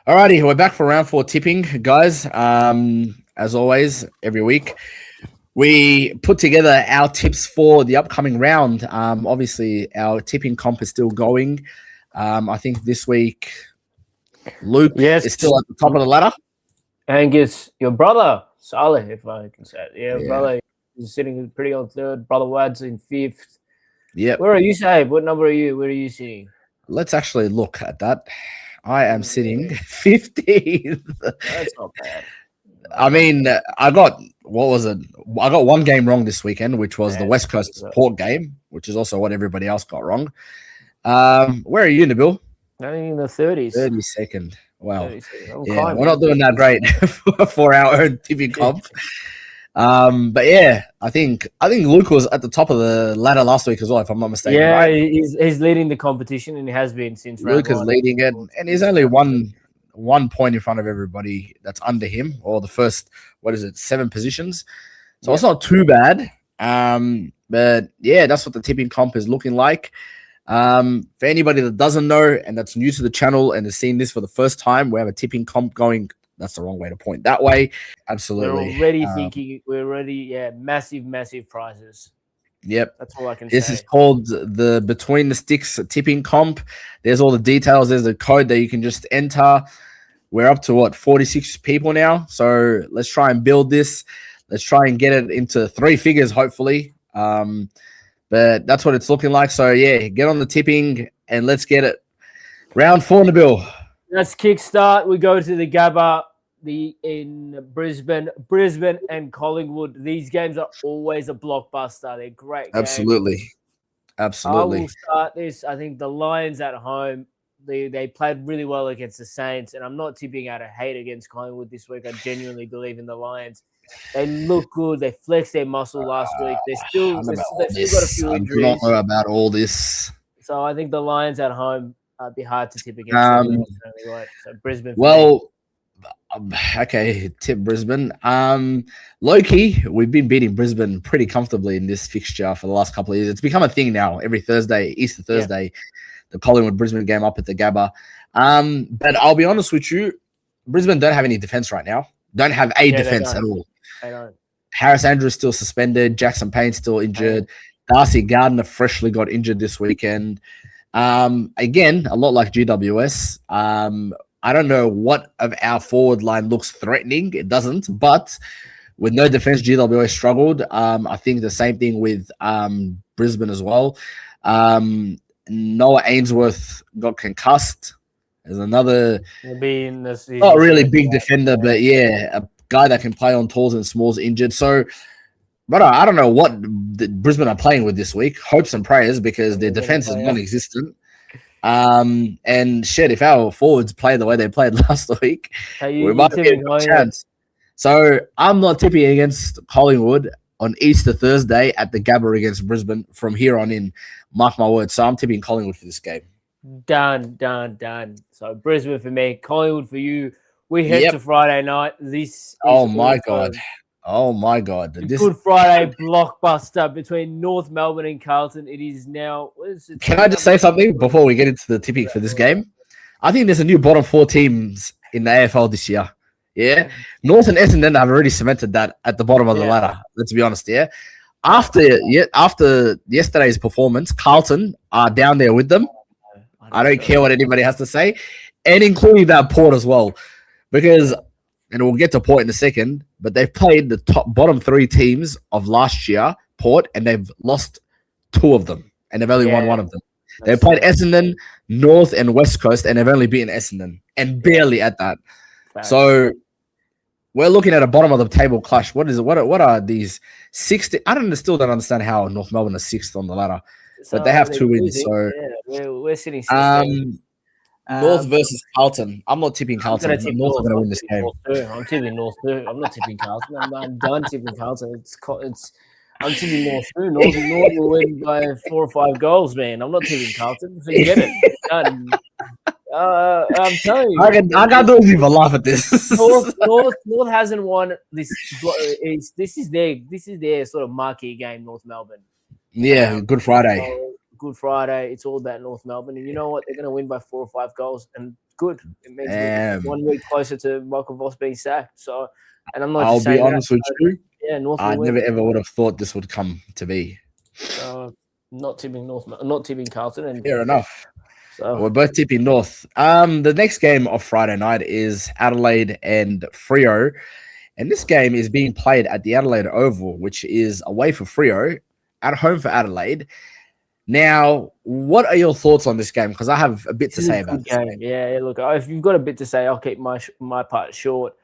Alrighty, we're back for round 4 tipping, guys. As always, every week we put together our tips for the upcoming round. Obviously, our tipping comp is still going. I think this week Luke is still at the top of the ladder. Angus, your brother, Saleh, if I can say it. Yeah, Yeah. brother is sitting pretty on third. Brother Wad's in fifth. Yeah. Where are you, Sabe? What number are you? Where are you sitting? Let's actually look at that. I am sitting 15th. That's not bad. I mean, I got one game wrong this weekend, which was the West Coast Port game, which is also what everybody else got wrong. Where are you, Nabil? I'm in the 30s. 32nd. Wow. 32nd. Yeah, we're not doing that great for our own tipping comp. But yeah, I think Luke was at the top of the ladder last week as well, if I'm not mistaken. Yeah, right? he's leading the competition, and he has been since Luke is leading it, and he's only one point in front of everybody that's under him, or the first 7 positions. So It's not too bad. But yeah, that's what the tipping comp is looking like. For anybody that doesn't know and that's new to the channel and is seeing this for the first time, we have a tipping comp going. That's the wrong way to point that way. Absolutely. We're already thinking, massive prizes. Yep. That's all I can say. This is called the Between the Sticks tipping comp. There's all the details. There's the code that you can just enter. We're up to 46 people now. So let's try and build this. Let's try and get it into 3 figures, hopefully. But that's what it's looking like. So yeah, get on the tipping and let's get it. Round 4, Nabil. Let's kickstart. We go to the Gabba, in Brisbane and Collingwood. These games are always a blockbuster. They're great games. Absolutely. I will start this. I think the Lions at home, they played really well against the Saints, and I'm not tipping out of hate against Collingwood this week. I genuinely believe in the Lions. They look good. They flexed their muscle last week. They've still got a few injuries. I don't know about all this. So I think the Lions at home be hard to tip against. So Brisbane. Okay, tip Brisbane. Low-key, we've been beating Brisbane pretty comfortably in this fixture for the last couple of years. It's become a thing now. Every Thursday, Easter Thursday, the Collingwood-Brisbane game up at the Gabba. But I'll be honest with you, Brisbane don't have any defense right now. Don't have a defense at all. They don't. Harris Andrews still suspended. Jackson Payne still injured. Darcy Gardner freshly got injured this weekend. Again, a lot like GWS. I don't know what of our forward line looks threatening. It doesn't, but with no defense, GWS struggled. I think the same thing with Brisbane as well. Noah Ainsworth got concussed. There's another not really big defender, but yeah, a guy that can play on talls and smalls injured. So, but I don't know what Brisbane are playing with this week. Hopes and prayers, because their defense is non-existent. And shit, if our forwards play the way they played last week, we might have a good chance. So I'm not tipping against Collingwood on Easter Thursday at the Gabba against Brisbane from here on in. Mark my words. So I'm tipping Collingwood for this game. Done. So Brisbane for me, Collingwood for you. We head to Friday night. This is my God. Oh my God! This Good Friday blockbuster between North Melbourne and Carlton. It is now. Can I just say something before we get into the tipping for this game? I think there's a new bottom 4 teams in the AFL this year. Yeah, North and Essendon have already cemented that at the bottom of the ladder. Let's be honest. Yeah, after yesterday's performance, Carlton are down there with them. I don't care what anybody has to say, and including that Port as well, because. And we'll get to Port in a second, but they've played the bottom 3 teams of last year, Port, and they've lost 2 of them, and they've only won 1 of them. They've played Essendon, North, and West Coast, and they've only beaten Essendon, and barely at that. So we're looking at a bottom of the table clash. What is it? What are these 60? I still don't understand how North Melbourne is 6th on the ladder, but they have 2 wins. So we're sitting 6th. North versus Carlton. I'm not tipping Carlton. North are going to win this game. I'm tipping North too. I'm not tipping Carlton. I'm done tipping Carlton. I'm tipping North too. North will win by 4 or 5 goals, man. I'm not tipping Carlton. Forget it. Done. I'm telling you. I can't do even laugh at this. North hasn't won this. This is their sort of marquee game. North Melbourne. Yeah, Good Friday. Good Friday. It's all about North Melbourne. And you know what? They're going to win by 4 or 5 goals. And good. It means we're 1 week closer to Michael Voss being sacked. So, and I'm not I'll just be saying honest with you. Yeah, North I will win. never ever would have thought this would come to be. Not tipping not tipping Carlton. And fair enough. So we're both tipping North. The next game of Friday night is Adelaide and Freo. And this game is being played at the Adelaide Oval, which is away for Freo, at home for Adelaide. Now, what are your thoughts on this game? Because I have a bit to say about this game. Yeah, look, if you've got a bit to say, I'll keep my part short.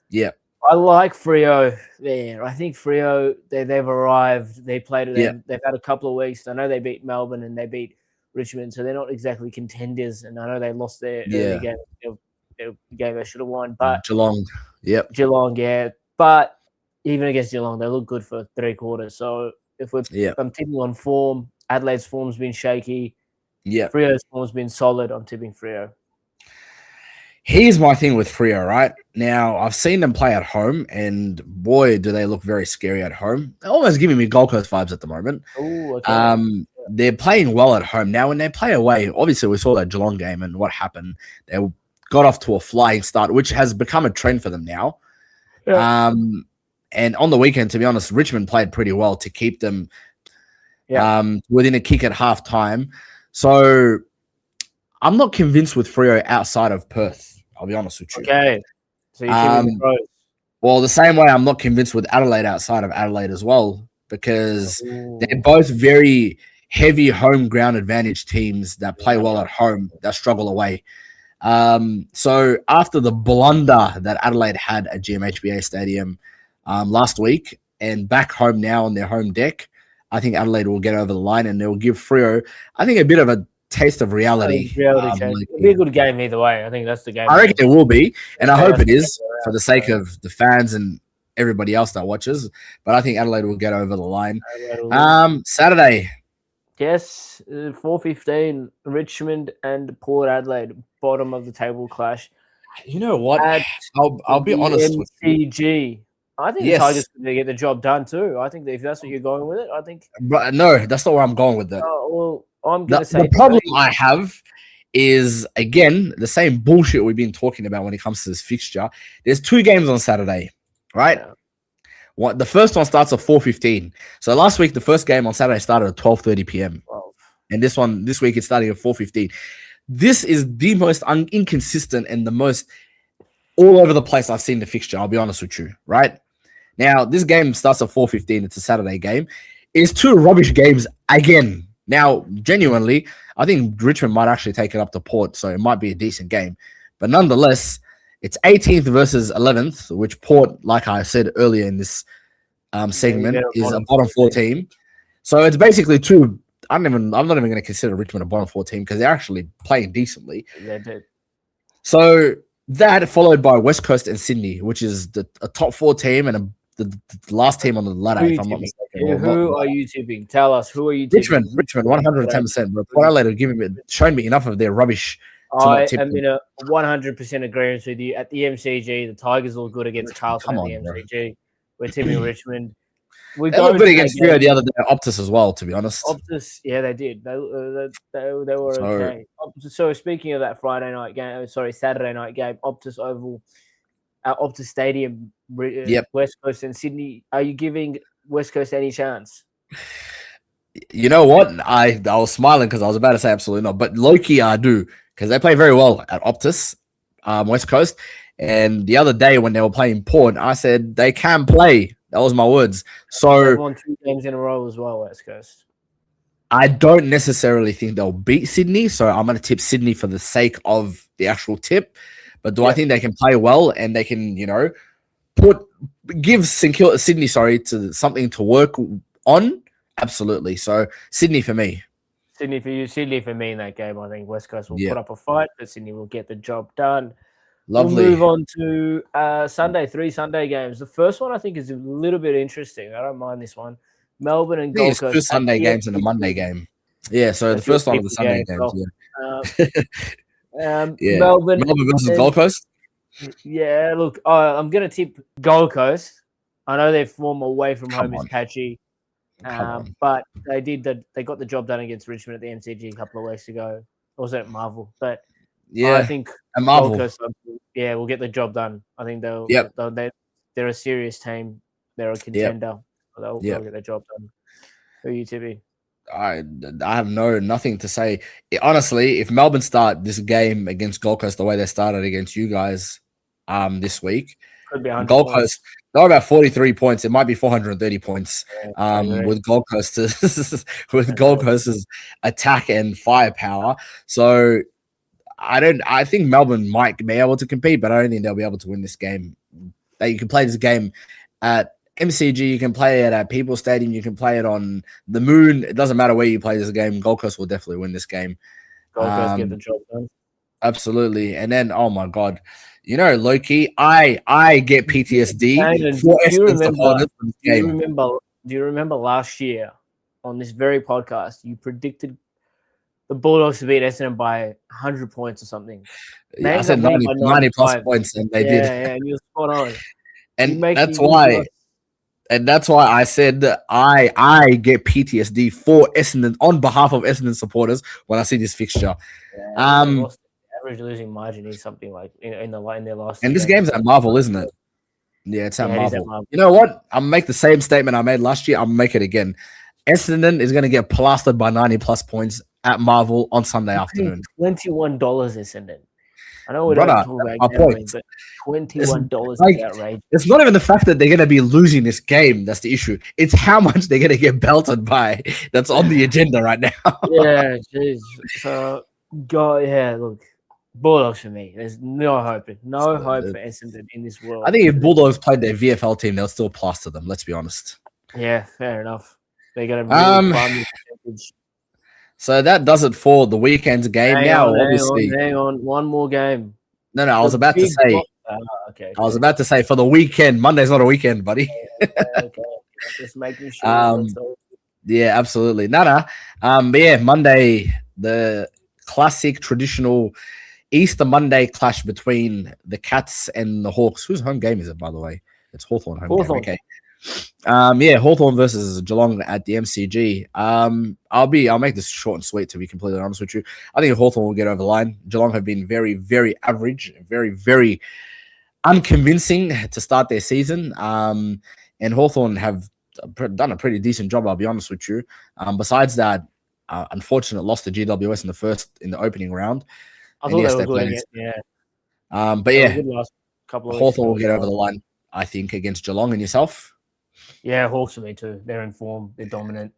Yeah. I like Freo there. I think Freo, they've arrived. They played it. They've had a couple of weeks. I know they beat Melbourne and they beat Richmond, so they're not exactly contenders. And I know they lost their early game. Their game they should have won. But Geelong, Geelong, yeah. But even against Geelong, they look good for 3 quarters. So if I'm tipping on form, Adelaide's form's been shaky. Yeah. Freo's form's been solid. I'm tipping Freo. Here's my thing with Freo, right? Now, I've seen them play at home, and boy, do they look very scary at home. They're almost giving me Gold Coast vibes at the moment. Ooh, okay. They're playing well at home. Now, when they play away, obviously we saw that Geelong game and what happened. They got off to a flying start, which has become a trend for them now. Yeah. And on the weekend, to be honest, Richmond played pretty well to keep them within a kick at halftime. So I'm not convinced with Freo outside of Perth. I'll be honest with you. Okay. So you're tipping the Crows. Well, the same way I'm not convinced with Adelaide outside of Adelaide as well, because they're both very heavy home ground advantage teams that play well at home, that struggle away. So after the blunder that Adelaide had at GMHBA Stadium last week and back home now on their home deck, I think Adelaide will get over the line and they'll give Freo, I think, a bit of a taste of reality. It'll be a good game either way. I think that's the game. I reckon it will be, and I hope it is for the sake of the fans and everybody else that watches. But I think Adelaide will get over the line. Saturday. Yes, 4:15, Richmond and Port Adelaide, bottom of the table clash. You know what? I'll be honest with you. I think the Tigers are going to get the job done too. I think that if that's what you're going with it, I think. But no, that's not where I'm going with that. I'm going to say the problem I have is, again, the same bullshit we've been talking about when it comes to this fixture. There's 2 games on Saturday, right? Yeah. The first one starts at 4:15. So last week, the first game on Saturday started at 12:30 p.m. And this week, it's starting at 4:15. This is the most inconsistent and the most all over the place I've seen the fixture. I'll be honest with you, right? Now, this game starts at 4:15. It's a Saturday game. It's 2 rubbish games again. Now, genuinely, I think Richmond might actually take it up to Port, so it might be a decent game. But nonetheless, it's 18th versus 11th, which Port, like I said earlier in this segment, is a bottom 4 team. So it's basically 2. I'm not even going to consider Richmond a bottom 4 team because they're actually playing decently. They did. So that followed by West Coast and Sydney, which is a top 4 team and the last team on the ladder, if I'm not mistaken. Who are you tipping? Tell us. Who are you tipping? Richmond, 110%. But Port Adelaide have shown me enough of their rubbish. I am in a 100% agreement with you. At the MCG, the Tigers look good against Carlton at the MCG. We're tipping Richmond. They looked good against Freo the other day. Optus as well, to be honest. Optus, yeah, they did. They were okay. So speaking of that Saturday night game, Optus Oval, Optus Stadium, West Coast and Sydney. Are you giving West Coast any chance? You know what? I was smiling because I was about to say absolutely not, but low-key I do, because they play very well at Optus, West Coast. And the other day when they were playing Port, I said they can play. That was my words. So they won 2 games in a row as well, West Coast. I don't necessarily think they'll beat Sydney, so I'm going to tip Sydney for the sake of the actual tip. But do I think they can play well and they can, give Sydney to something to work on? Absolutely. So Sydney for me. Sydney for you, Sydney for me in that game. I think West Coast will put up a fight, but Sydney will get the job done. Lovely. We'll move on to Sunday, 3 Sunday games. The first one I think is a little bit interesting. I don't mind this one. Melbourne and Gold Coast. 2 Sunday games and a Monday game. Yeah, so the first one of the Sunday games. Melbourne versus Gold Coast. Yeah, look, I'm going to tip Gold Coast. I know their form away from home is patchy. But they got the job done against Richmond at the MCG a couple of weeks ago. Or was it at Marvel? But Yeah, I think Marvel. Coast, will get the job done. I think they're a serious team. They're a contender. They'll get their job done. Who are you tipping? I have nothing to say. Honestly, if Melbourne start this game against Gold Coast the way they started against you guys this week, could be Gold Coast, they're about 43 points. It might be 430 points with Gold Coast's attack and firepower. So I think Melbourne might be able to compete, but I don't think they'll be able to win this game. You can play this game at MCG, you can play it at People's Stadium, you can play it on the Moon. It doesn't matter where you play this game. Gold Coast will definitely win this game. Gold Coast get the job done. Absolutely. And then, oh my God, Loki, I get PTSD for Essendon supporters for this game. Do you remember last year on this very podcast, you predicted the Bulldogs to beat Essendon by 100 points or something? Yeah, I said 90 plus points, and they did. Yeah, and you're spot on. And that's why I said that I get PTSD for Essendon on behalf of Essendon supporters when I see this fixture. The average losing margin is something like in their last. And this game's at Marvel, isn't it? Yeah, it's at Marvel. You know what? I'll make the same statement I made last year. I'll make it again. Essendon is going to get plastered by 90 plus points at Marvel on Sunday afternoon. $21 Essendon. I know we don't talk about gambling, but $21 is outrageous. It's not even the fact that they're going to be losing this game that's the issue. It's how much they're going to get belted by that's on the agenda right now. Yeah, jeez. So, look, Bulldogs for me. There's no hope. No hope for Essendon in this world. I think if Bulldogs played their VFL team, they'll still plaster them. Let's be honest. Yeah, fair enough. They're going to really farm this percentage. So that does it for the weekend's game. Hang on. One more game. No, I was about to say. Okay. I was about to say for the weekend. Monday's not a weekend, buddy. Okay. Just making sure. Yeah, absolutely. But yeah, Monday, the classic traditional Easter Monday clash between the Cats and the Hawks. Whose home game is it, by the way? It's Hawthorn home game. Okay. Hawthorn versus Geelong at the MCG. I'll make this short and sweet, to be completely honest with you. I think Hawthorn will get over the line. Geelong have been very, very average, very, very unconvincing to start their season. And Hawthorn have done a pretty decent job, I'll be honest with you. Besides that, unfortunate loss to GWS in the opening round. I thought they were good again, yeah. But yeah, Hawthorn will get over the line, I think, against Geelong. And yourself? Yeah, Hawks for me too. They're in form. They're dominant.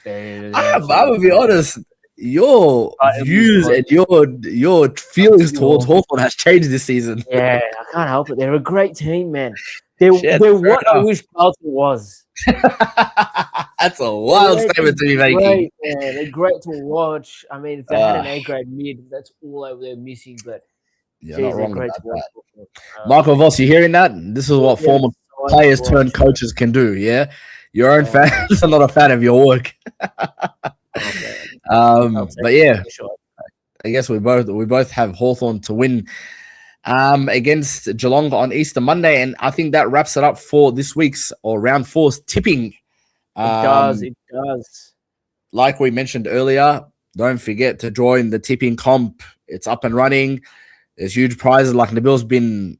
I will be honest. Your views and your feelings towards Hawthorn has changed this season. Yeah, I can't help it. They're a great team, man. They're what I wish Carlton was. That's a wild statement to be making. They're great to watch. I mean, if they had an A-grade mid, that's all they're missing. But you're not wrong about that. Michael Voss, you hearing that? This is what former players turned coaches can do. Yeah, your own fans are not a fan of your work. But yeah, I guess we both have Hawthorn to win against Geelong on Easter Monday, and I think that wraps it up for this week's or round 4's tipping. It does. Like we mentioned earlier, don't forget to join the tipping comp. It's up and running. There's huge prizes. Like Nabil's been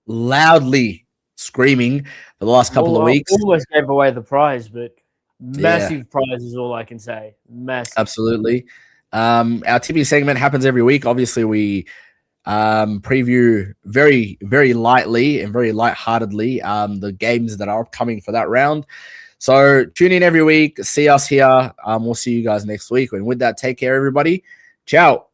loudly screaming for the last couple of weeks. Almost gave away the prize, but massive prize is all I can say. Massive. Absolutely. Our tipping segment happens every week. Obviously, we preview very, very lightly and very lightheartedly the games that are upcoming for that round. So tune in every week. See us here. We'll see you guys next week. And with that, take care, everybody. Ciao.